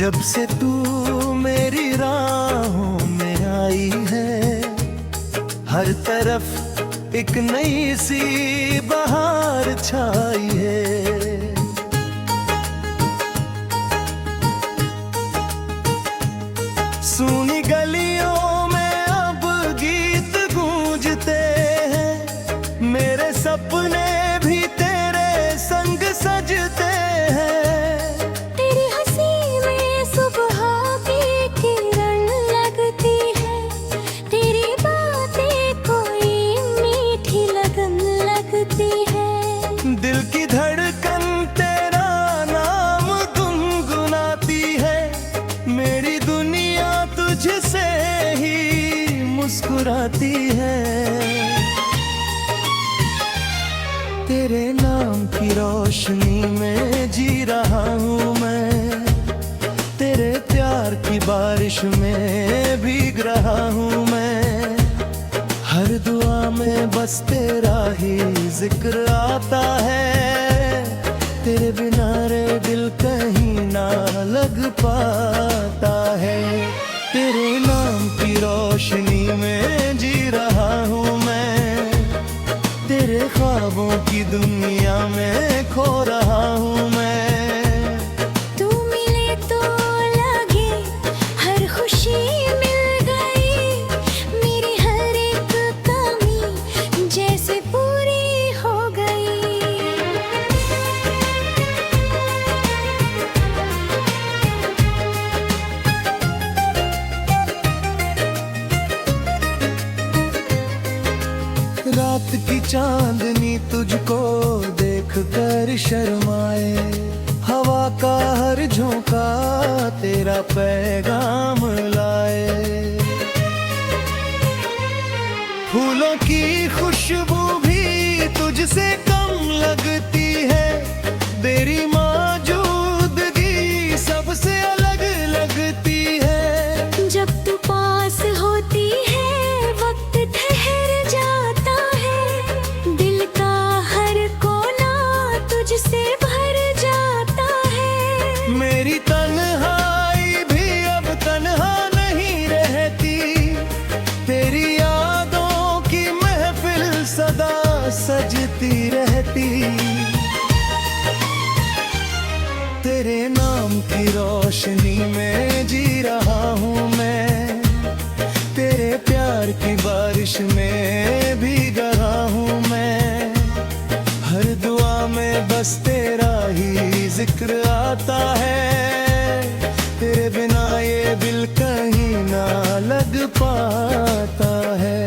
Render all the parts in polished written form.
जब से तू मेरी राहों में आई है, हर तरफ एक नई सी बहार छाई है। सूनी गलियों में अब गीत गूंजते हैं, मेरे सपने भी तेरे संग सजते हैं। तेरी हंसी में सुबह की किरण लगती है, तेरी बातें कोई मीठी लगन लगती है। दिल की धड़कन तेरा नाम गुनगुनाती है, मेरी दुनिया तुझसे ही मुस्कुराती है। तेरे नाम की रोशनी में जी रहा हूँ मैं, तेरे प्यार की बारिश में भीग रहा हूँ मैं। हर दुआ में बस तेरा ही जिक्र आता है, तेरे बिना रे दिल कहीं ना लग पाता है। तेरे नाम की रोशनी में जी रहा हूँ मैं, तेरे ख्वाबों की दुनिया में खो रहा हूँ मैं। तू मिले तो लगे हर खुशी मिल गई, मेरी हर एक कमी जैसे पूरी हो गई। रात की चांदनी तुझको देख कर शर्माए, हवा का हर झोंका तेरा पैगाम लाए। फूलों की खुशबू भी तुझसे कम लगती है, तेरी मौजूदगी सबसे अलग लगती है। जब तू पास होती है वक्त ठहर जाता है, दिल का हर कोना तुझसे भर जाता है। मेरी तन्हाई भी अब तन्हा नहीं रहती, तेरी यादों की महफिल सदा सजती रहती। तेरे नाम की रोशनी में जी रहा हूँ मैं, तेरे प्यार की बारिश में भीग रहा हूँ मैं। हर दुआ में बस तेरा ही जिक्र आता है, तेरे बिना ये दिल कहीं ना लग पाता है।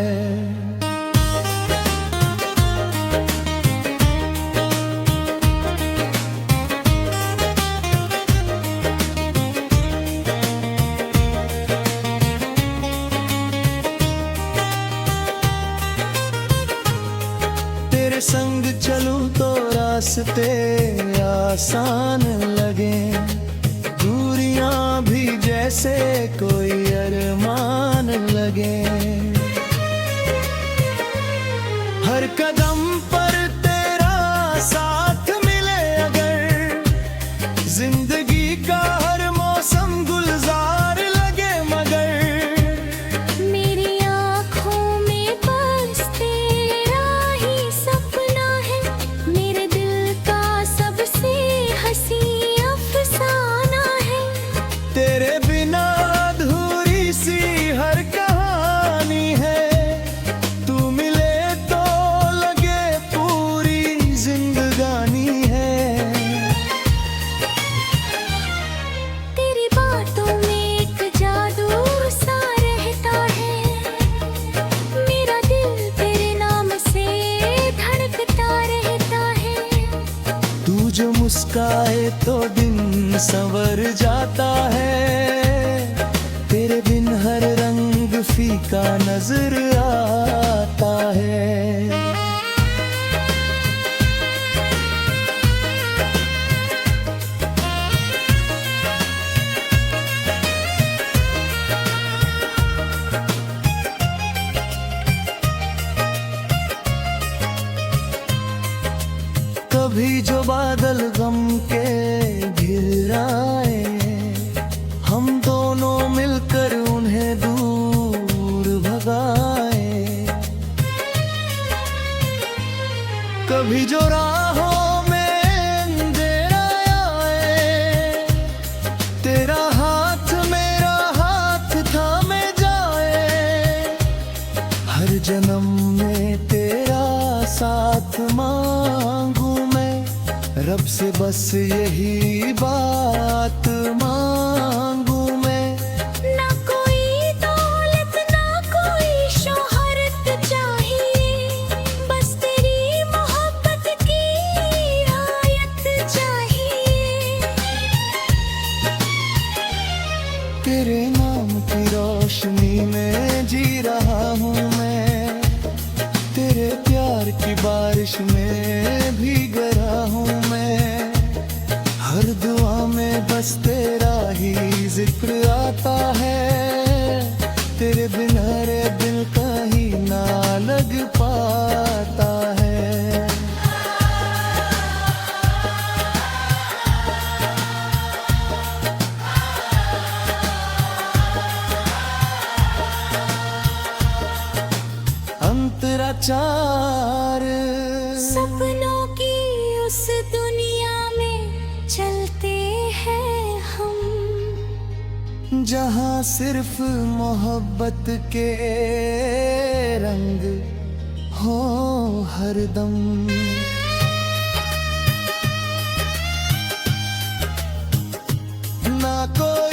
तेरे संग चलूं तो रास्ते आसान लगे, दूरियां भी जैसे कोई अरमान लगे। हर कदम पर तेरा साथ मिले अगर, जिंदगी का हर मौसम गुलजार लगे मगर। मेरी आँखों में बस तेरा ही सपना है, मेरे दिल का सबसे हंसी अफसाना है। तेरे बिना अधूरी सी हर कहानी है, तू मिले तो लगे पूरी जिंदगानी है। तेरी बातों में एक जादू सा रहता है, मेरा दिल तेरे नाम से धड़कता रहता है। तू जो मुस्काए तो दिन संवर जाता है, तेरे बिन हर रंग फीका नजर आता है। कभी जो बादल गम के घिर आए, तुझसे बस यही बात मांगू मैं। ना कोई दौलत ना कोई शोहरत चाहिए, बस तेरी मोहब्बत की आयत चाहिए। तेरे नाम की रोशनी में जी रहा हूँ मैं, तेरे प्यार की बारिश में भीग रहा हूँ मैं। हर दुआ में बस तेरा ही जिक्र आता है, तेरे बिना रे दिल कहीं ना लग पाता है। अंतराचार सपनों की उस दुनिया में चलते हैं हम, जहाँ सिर्फ मोहब्बत के रंग हो हरदम। ना कोई